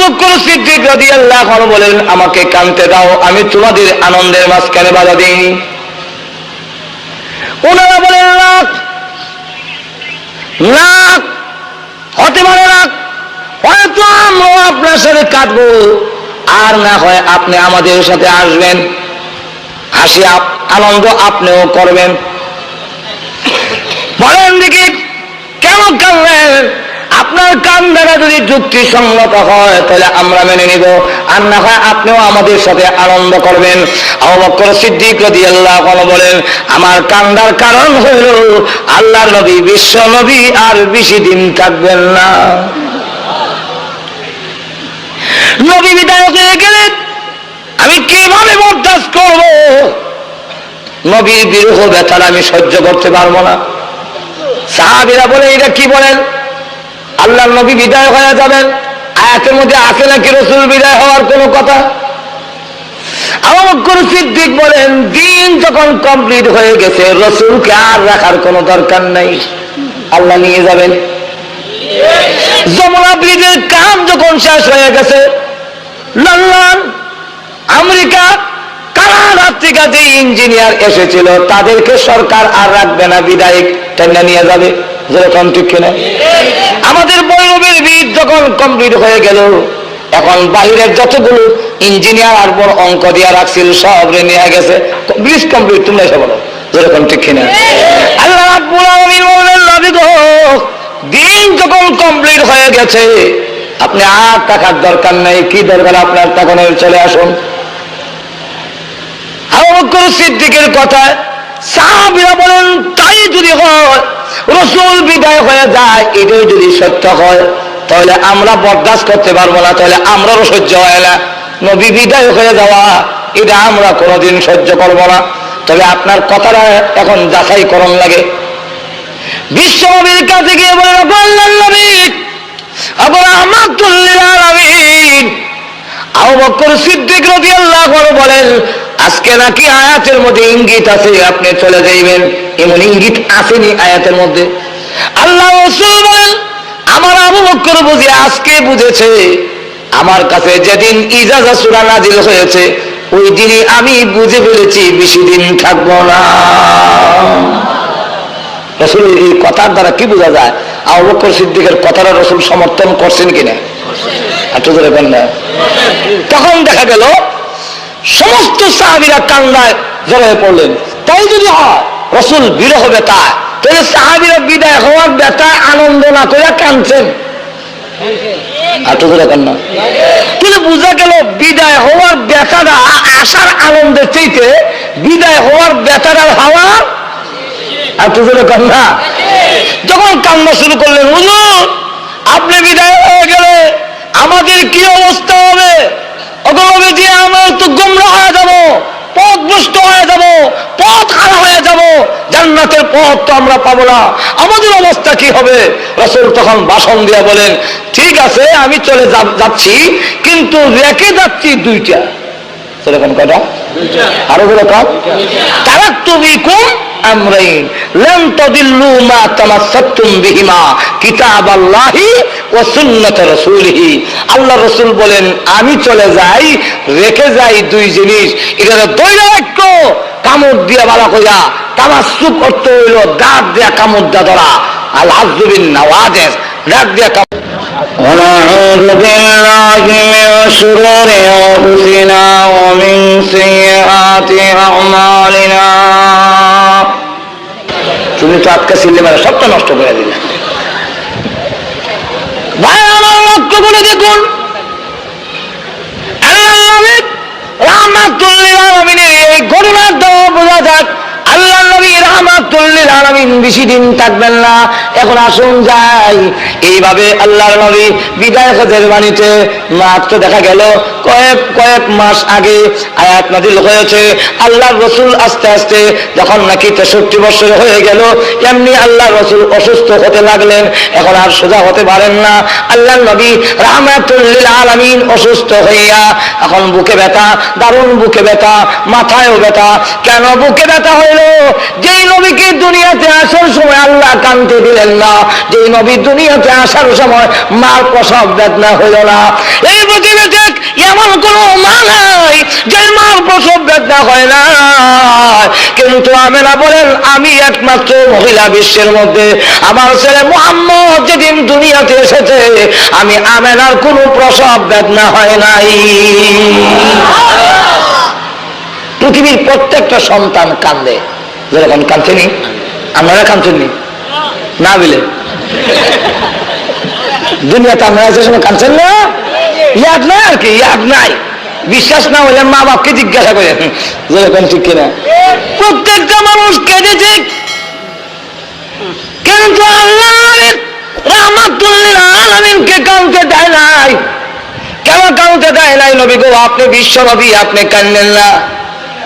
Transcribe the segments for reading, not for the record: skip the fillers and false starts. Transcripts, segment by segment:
বকর সিদ্দিক রাদিয়াল্লাহু আনহু বলেন, আমাকে কানতে দাও, আমি তোমাদের আনন্দের মাঝখানে বাধা দিইনি। ওনারা বলেন, না হতে পারে না, হয়তো আমরা আপনার সাথে কাটবো, আর না হয় আপনি আমাদের সাথে আসবেন, হাসি আনন্দ আপনিও করবেন। বলেন দেখি কেন কাঁদবেন? আপনার কান্দাটা যদি যুক্তিসঙ্গত হয় তাহলে আমরা মেনে নিব, আর না হয় আপনিও আমাদের সাথে আনন্দ করবেন। আবু বকর সিদ্দিক রাদিয়াল্লাহু আনহু বলেন, আমার কান্দার কারণ হইল আল্লাহর নবী, বিশ্ব নবী আর বেশি দিন থাকবেন না। নবী বিদায় হয়ে গেলেন, আমি কিভাবে বরদাস্ত করব? নবীর বিরহ ব্যথার আমি সহ্য করতে পারবো না। সাহাবীরা বলে, এটা কি বলেন? আল্লাহর নবী বিদায় হয়ে যাবেন, আয়াতের মধ্যে আছে নাকি রাসূল বিদায় হওয়ার কোনো কথা? আবু বকর সিদ্দিক বলেন, দিন যখন কমপ্লিট হয়ে গেছে, রাসূলকে আর রাখার কোনো দরকার নাই, আল্লাহ নিয়ে যাবেন। যমুনা ব্রিজের কাম যখন শেষ হয়ে গেছে, লন্ডন, আমেরিকা, কানাডা থেকে যে ইঞ্জিনিয়ার এসেছিল তাদেরকে সরকার আর রাখবে না, বিদায় টেনে নিয়ে যাবে। যেরকম ঠিক কিনা? আমাদের বৈরবের ব্রিজ যখন কমপ্লিট হয়ে গেল, এখন বাহিরের যতগুলো ইঞ্জিনিয়ার আর বড় অঙ্ক দিয়ে রাখছিল সব নিয়ে গেছে, ব্রিজ কমপ্লিট। তুমি এসে বলো যেরকম ঠিক কিনা? আল্লাহ রাব্বুল আলামিন বললেন, নবী গো, দিন যখন কমপ্লিট হয়ে গেছে, আপনি আর টাকার দরকার নাই, কি দরকার আপনার তখন চলে আসুন। আবু বকর সিদ্দিকের কথা সাহাবীরা বলেন, তাই যদি হয়, রাসূল বিদায় হয়ে যায়, এটাই যদি সত্য হয়, তাহলে আমরা বরদাস্ত করতে পারবো না, তাহলে আমরাও সহ্য হয় না। নবী বিদায় হয়ে যাওয়া এটা আমরা কোনোদিন সহ্য করবো না। তবে আপনার কথাটা এখন যাচাই করণ লাগে। বিশ্ব নবীর কাছে গিয়ে বলেন, আল্লাহর নবী, আবু রাহমাতুল লিল আলামিন। আবু বকর সিদ্দিক রাদিয়াল্লাহু আনহু বলেন, আজকে নাকি আয়াতের মধ্যে ইঙ্গিত আছে আপনি চলে যাইবেন, এমন ইঙ্গিত আসেনি আয়াতের মধ্যে। আল্লাহ রাসূল বলেন, আমার আবু বকর বুঝে আজকে বুঝেছে, আমার কাছে যেদিন ইজাজা সূরা নাজিল হয়েছে ওই দিনই আমি বুঝে ফেলেছি বেশি দিন থাকবো না। রাসূলের এই কথার দ্বারা কি বোঝা যায়? আবু বকর সিদ্দিকের কথাটা রাসূল সমর্থন করছেন কিনা? একটু ধরে বলেন না। তখন দেখা গেল সমস্ত সাহাবীরা কান্নায় জড়িয়ে পড়লেন। তাই যদি হয় রাসূল বিরহ ব্যথা, তাহলে সাহাবীরা বিদায় হওয়ার ব্যথা আনন্দ না করে কাঁদছেন। একটু ধরে কান্না। কিন্তু বোঝা গেল বিদায় হওয়ার ব্যথাটা আসার আনন্দের চাইতে বিদায় হওয়ার ব্যথাটা হওয়ার একটু ধরে কান্না। যখন কান্না শুরু করলেন, হুজুর আপনি বিদায় হয়ে গেলে আমাদের কি অবস্থা হবে? অগলবে দিয়ে আমরা তো গোমরা হয়ে যাব, পথভ্রষ্ট হয়ে যাব, পথ হারা হয়ে যাব, জান্নাতের পথ তো আমরা পাবো না, আমাদের অবস্থা কি হবে? রাসূল তখন ভাষণ দিয়ে বলেন, ঠিক আছে আমি চলে যাচ্ছি, কিন্তু রেখে যাচ্ছি দুইটা। সেরকম কটা? আরো বলে কম। তারাক্তু বিকুম আমরাইন লান তাদিল্লু মা তামাসসাকতুম বিহিমা কিতাবাল্লাহি ওয়া সুন্নাত রাসূলিহি। আল্লাহ রাসূল বলেন, আমি চলে যাই, রেখে যাই দুই জিনিস, এটা দৈরা বাক্য, কামড় দিয়া বালা কইয়া তামাসসুক অর্থ হইল দাঁত দিয়া কামড় দিয়া ধরা, আল আযযু বিন নাওয়াজিস, দাঁত দিয়া কামড়। ونعوذ بالله من شرور أنفسنا ومن سيئات أعمالنا। তুমি তো আজকে সিলে মেরে সবটা নষ্ট করে দিলে। ভাই আমার লক্ষ্য করে দেখুন, আল্লাহর নবী রাহমাতুল লিল আলামিনের এই ঘটনার দ্বারা বোঝা যাক আল্লাহর নবী রাহমাতুল লিল আলামিন বেশি দিন থাকবেন না। এখন আসুন যাই, এইভাবে আল্লাহর নবী বিদায় হজের বাণীতে মাত্র দেখা গেল কয়েক মাস আগে আয়াত নাযিল হয়েছে। আল্লাহর রাসূল আস্তে আস্তে যখন নাকি 63 বছর হয়ে গেল, এমনি আল্লাহর রাসূল অসুস্থ হতে লাগলেন, এখন আর সোজা হতে পারেন না। আল্লাহর নবী রাহমাতুল লিল আলামিন অসুস্থ হইয়া এখন বুকে ব্যথা, দারুণ বুকে ব্যথা, মাথায়ও ব্যথা। কেন বুকে ব্যথা হইল? যেই নবীকে দুনিয়াতে আসার সময় আল্লাহ কানতে দিলেন না, যেই নবী দুনিয়াতে আসার সময় মার প্রসব বেদনা হইল না। এই পৃথিবীতে এমন কোন মা নাই যে মার প্রসব বেদনা হয় না, কিন্তু আমেনা বলেন আমি একমাত্র মহিলা বিশ্বের মধ্যে, আমার ছেলে মুহাম্মদ যেদিন দুনিয়াতে এসেছে আমি আমেনার কোনো প্রসব বেদনা হয় নাই। পৃথিবীর প্রত্যেকটা সন্তান কান্দে, যেরকম কাঁদছেনি আপনারা কাঁদছেননি না বলে দুনিয়াতে আপনারা যে সময় কাঁদছেন না, ইয়াদ নাই আর কি, ইয়াদ নাই। বিশ্বাস না হলে মা বাপকে জিজ্ঞাসা করেন যেরকম ঠিক কিনা। প্রত্যেকটা মানুষ কেঁদেছে, কিন্তু আল্লাহ রাহমাতুল লিল আলামিনকে কাঁদতে দেয় নাই। কেন কাঁদতে দেয় নাই? নবী গো, আপনি বিশ্ব নবী, আপনি কান্দেন না।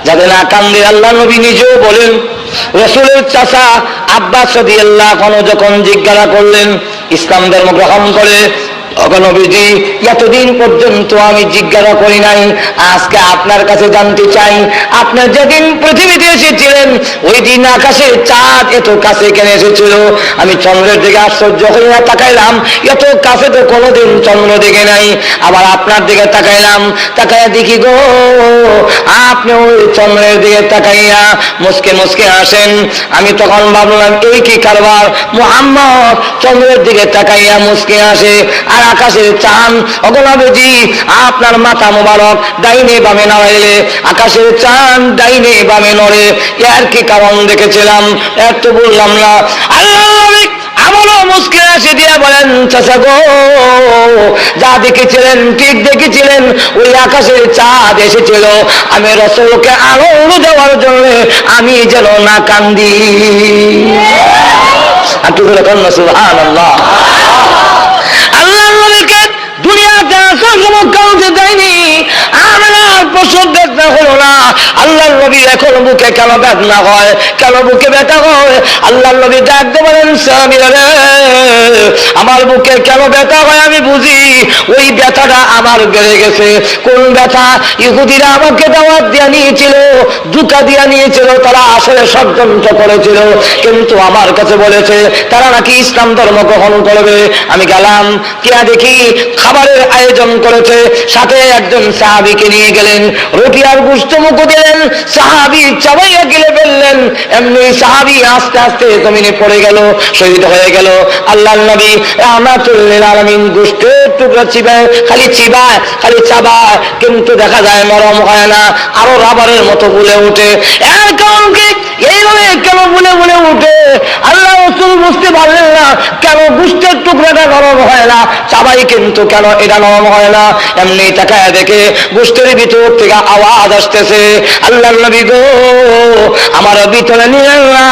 যাতে না কান্দে আল্লাহ নবী নিজেও বলেন। রাসূলের চাচা আব্বাস রাদিয়াল্লাহু আনহু যখন জিজ্ঞাসা করলেন ইসলাম ধর্ম গ্রহণ করে, নবীজি এতদিন পর্যন্ত আমি জিজ্ঞাসা করি নাই, আজকে আপনার কাছে জানতে চাই, আপনার যেদিন পৃথিবীতে এসেছিলেন ওই দিন আকাশে চাঁদ এত কাছে কেন এসেছিল? আমি চন্দ্রের দিকে আশ্চর্য হইয়া তাকাইলাম, এত কাছে তো কোনোদিন চন্দ্র দেখে নাই। আবার আপনার দিকে তাকাইলাম, তাকাইয়া দেখি গো আপনি ওই চন্দ্রের দিকে তাকাইয়া মুসকে মুসকে আসেন। আমি তখন ভাবলাম এই কি কারবার, মুহাম্মদ চন্দ্রের দিকে তাকাইয়া মুসকে আসে আর আকাশের চাঁদ। অগণাবেজি আপনার মাথা মোবারক ডাইনে বামে নড়াইলে আকাশের চাঁদ ডাইনে বামে নড়ে, এর কি কারণ দেখেছিলাম? এর তো বললাম না। আল্লাহ আমারও মুস্কে আসে দিয়া বলেন, চাচা গো যা দেখেছিলেন ঠিক দেখেছিলেন, ওই আকাশের চাঁদ এসেছিল আমি রাসূলকে আনন্দ দেওয়ার জন্য, আমি যেন না কান্দি। একটু করে কন্যা সুবহানাল্লাহ। আল্লাহ নবীকে দুনিয়াতে আসার সময় কাউকে দেয়নি, আমার প্রসব বেদনা হলো না। আল্লাহর নবী এখন বুকে কেন বেদনা হয়, কেন বুকে ব্যথা হয়? আল্লাহর নবী ডাকতে বলেন, সাহাবীরা রে আমার বুকে কেন ব্যথা হয় আমি বুঝি, ওই ব্যথাটা আমার বেড়ে গেছে। কোন ব্যথা? ইহুদিরা আমাকে দাওয়াত দিয়ে নিয়েছিল, ধোঁকা দিয়ে নিয়েছিল, তারা আসলে ষড়যন্ত্র করেছিল, কিন্তু আমার কাছে বলেছে তারা নাকি ইসলাম ধর্ম গ্রহণ করবে। আমি গেলাম, কে দেখি খাবারের আয়োজন করেছে, সাথে একজন সাহাবীকে নিয়ে গেলেন, রুটি আর গোশত মুখ দিলেন, সাহাবী চাবাইয়া গিলে ফেললেন, এমনি সাহাবী আস্তে আস্তে জমিনে পড়ে গেল, শহীদ হয়ে গেল। আল্লাহর নবী রাহমাতুল লিল আলামিন গোশতের টুকরা চিবায়, খালি চিবায় খালি চাবায়, কিন্তু দেখা যায় নরম হয় না, আরো রাবারের মতো ফুলে ওঠে। এর কারণ কি? এইভাবে কেন ফুলে ফুলে উঠে? আল্লাহ রাসূল বুঝতে পারলেন না কেন গোশতের টুকরাটা নরম হয় না, চাবাই কিন্তু কেন এটা নরম হয় না। এমনি তাকায় দেখে গোশতের ভিতর থেকে আওয়াজ আসতেছে, আল্লাহর নবী গো আমার ভিতরে নিলেন না,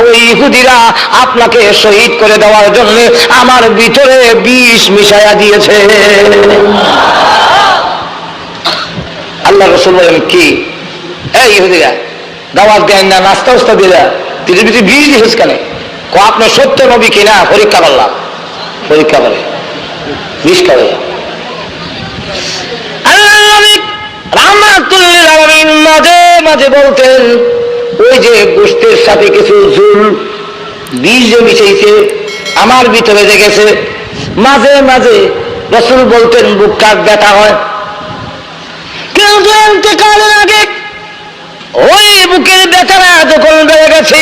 ওই ইহুদিরা আপনাকে শহীদ করে দেওয়ার জন্য আমার ভিতরে বিষ মিশাইয়া দিয়েছে। আল্লাহ রাসূল বলেন, কি এই ইহুদিরা দাওয়াত দেন না, নাস্তা উস্তা দিলা, পৃথিবীতে বিষ দিয়েছ কেন? আপনি সত্য নবী কিনা পরীক্ষা করলাম, পরীক্ষা করে বিষ খাবে। আল্লাহ নবী রাহমাতুল লিল আলামিন মাঝে মাঝে বলতেন, ওই যে গোশতের সাথে কিছু ঝুল বিষ যে মিশাইছে আমার ভিতরে লেগেছে। মাঝে মাঝে রাসূল বলতেন বুকটা ব্যথা হয়, কিন্তু ইন্তেকালের আগে ওই বুকের ব্যথাটা যখন বেড়ে গেছে,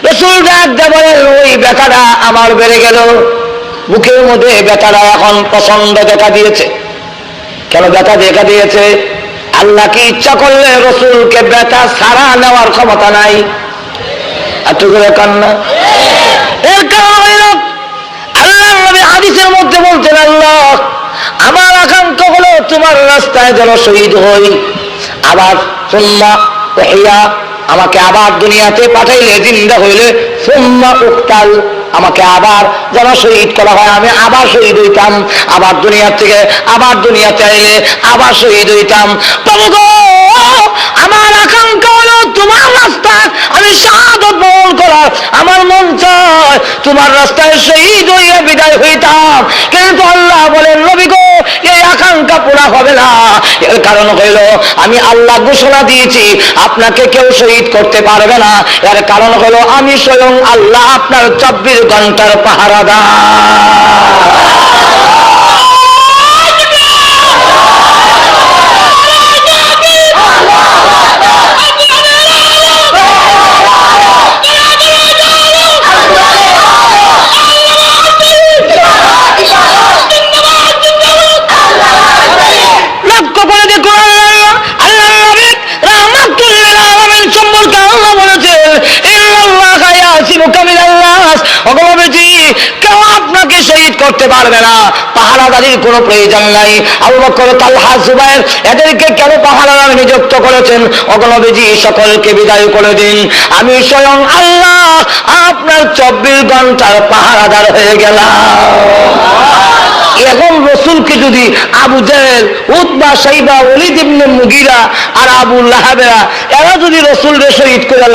রাসূল ডাক দিয়ে বলেন, ওই ব্যথাটা আমার বেড়ে গেল, বুকের মধ্যে ব্যথাটা এখন প্রচন্ড দেখা দিয়েছে। কেন ব্যথা দেখা দিয়েছে? আল্লাহ কি ইচ্ছা করলে রাসূলকে ব্যথা ছাড়া নেওয়ার ক্ষমতা নাই? একটু করে কান্না। এর কারণ হইল আল্লাহ নবী হাদিসের মধ্যে বলতেন, আল্লাহ আমার আকাঙ্ক্ষা হলো তোমার রাস্তায় যেন শহীদ হই, আবার সুম্মা উহিয়া আমাকে আবার দুনিয়াতে পাঠাইলে জিন্দা হইলে সুম্মা উক্তাল, আমাকে আবার যেন শহীদ করা হয়, আমি আবার শহীদ হইতাম, আবার দুনিয়ার থেকে আবার দুনিয়াতে আইলে আবার শহীদ হইতাম। প্রভু গো, আমার আকাঙ্ক্ষা হলো তোমার রাস্তায় আমি শাহাদাত বরণ করার, আমার মন চায় তোমার রাস্তায় শহীদ হইয়া বিদায় হইতাম। কিন্তু আল্লাহ বলেন, নবী গো, এই আকাঙ্ক্ষা পুরা হবে না। এর কারণ হইল আমি আল্লাহ ঘোষণা দিয়েছি আপনাকে কেউ শহীদ করতে পারবে না। এর কারণ হলো আমি স্বয়ং আল্লাহ আপনার 24 ঘন্টার পাহারাদার। কেউ আপনাকে শহীদ করতে পারবে না, পাহারাদারির কোনো প্রয়োজন নাই। আবু বকর, তালহা, জুবায়ের এদেরকে কেন পাহারাদার নিযুক্ত করেছেন? ওগো নবীজি, সকলকে বিদায় করে দিন, আমি স্বয়ং আল্লাহ আপনার 24 ঘন্টার পাহারাদার হয়ে গেলাম। এখন রসুলকে যদি আবু জেহেল, উতবা, শাইবা, ওলীদ ইবনে মুগীরা আর আবু লাহাবেরা এরা যদি রসুলকে শহীদ করে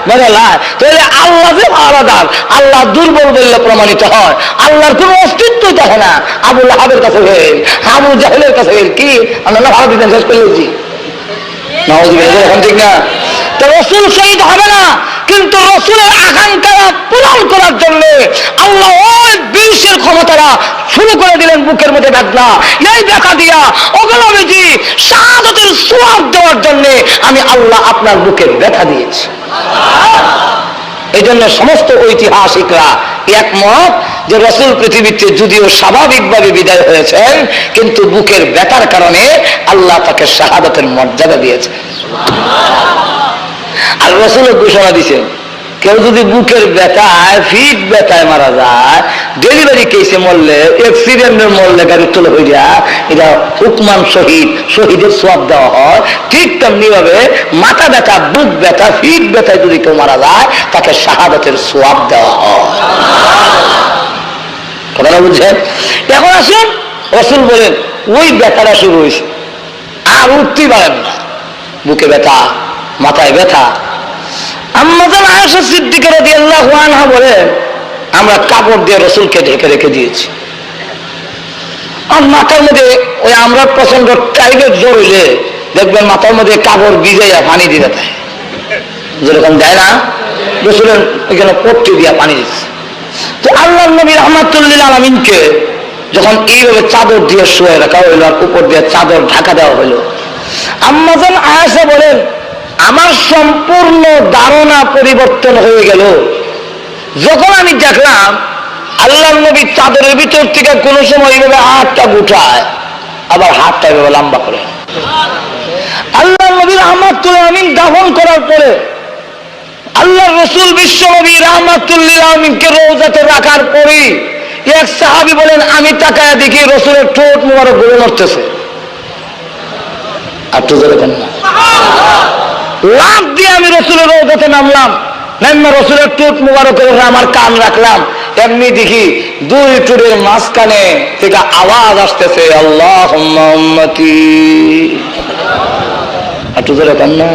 মেরে লায়, তাহলে আল্লাহ যে পাহারাদার, আল্লাহ দুর্বল বললে প্রমাণিত হয়। আল্লাহর কোনো অস্তিত্বই থাকে না। আবু লাহাবের কাছে হেল, আবু জাহেলের কাছে হেল, কি আমরা ভালো দিতেন শেষ করলেছি না? এখন ঠিক না? তো রসুল শহীদ হবে না, কিন্তু রসুলের আকাঙ্ক্ষা পূরণ করার জন্য আল্লাহ ওই বিশ্বের ক্ষমতারা শুরু করে দিলেন বুকের মধ্যে ব্যথা। এই ব্যথা দিয়া ওগো নবীজি শাহাদাতের সোয়াব দেওয়ার জন্য আমি আল্লাহ আপনার বুকে ব্যথা দিয়েছি। এই জন্য সমস্ত ঐতিহাসিকরা একমত যে রসুল পৃথিবীতে যদিও স্বাভাবিকভাবে বিদায় হয়েছেন, কিন্তু বুকের ব্যথার কারণে আল্লাহ তাকে শাহাদাতের মর্যাদা দিয়েছে। আর রসুল ঘোষণা দিয়েছেন, কেউ যদি বুকের ব্যথায়, ফিট ব্যথায় মারা যায়, ডেলিভারি কেসে মরলে, অ্যাক্সিডেন্টের মরলে, গাড়ি তোলা হয়ে যায়, এটা হুকমান শহীদ, শহীদের সোয়াব দেওয়া হয়। ঠিক তেমনি ভাবে মাথা ব্যথা, বুক ব্যথা, ফিট ব্যথায় যদি কেউ মারা যায়, তাকে শাহাদাতের সোয়াব দেওয়া হয়। কথাটা বুঝছেন? এখন আসুন, রসুল বলেন ওই ব্যথাটা শুরু হয়েছে, আর উঠতেই পারেন না, বুকে ব্যথা, মাথায় ব্যথা। আম্মা জান আয়েশা সিদ্দিকা রাদিয়াল্লাহু আনহা বলেন, আমরা কাপড় দিয়ে রসুলকে ঢেকে রেখে দিয়েছি। আর মাথার মধ্যে ওই আমরা প্রচন্ড টাইপের জ্বর হইলে দেখবেন মাথার মধ্যে কাপড় ভিজাইয়া পানি দিতে দেয়, যেরকম দেয় না? রসুলের এখানে পট্টি দিয়া পানি দিচ্ছে। তো আল্লাহর নবী রাহমাতুল লিল আলামিনকে যখন এইভাবে চাদর দিয়ে শুয়ে রাখা হইল আর উপর দিয়ে চাদর ঢাকা দেওয়া হইল, আম্মা জান আয়েশা বলেন, আমার সম্পূর্ণ ধারণা পরিবর্তন হয়ে গেল যখন আমি দেখলাম আল্লাহর নবী চাদরের ভিতর থেকে কোনো সময় এইভাবে হাতটা গুটায়, আবার হাতটা এভাবে লম্বা করে। আল্লাহর নবী রাহমাতুল আমিন দাফন করার পরে আল্লাহর রাসূল বিশ্ব নবী রাহমাতুল লিল আলামিনকে রওজাতে রাখার পরে এক সাহাবী বলেন, আমি তাকায় দেখি রাসূলের ঠোঁট মোবারক গলে মরতেছে। আর তো জোরে কেন না? লাফ দিয়ে আমি রসুলের রওজাতে নামলাম, নাইমা রসুলের ঠোঁট মুবারকের উপরে আমার কান রাখলাম, এমনি দেখি দুই ঠোঁটের মাঝখানে থেকে আওয়াজ আসতেছে, আল্লাহুম্মা উম্মতি। আর তো জোরে কেন না?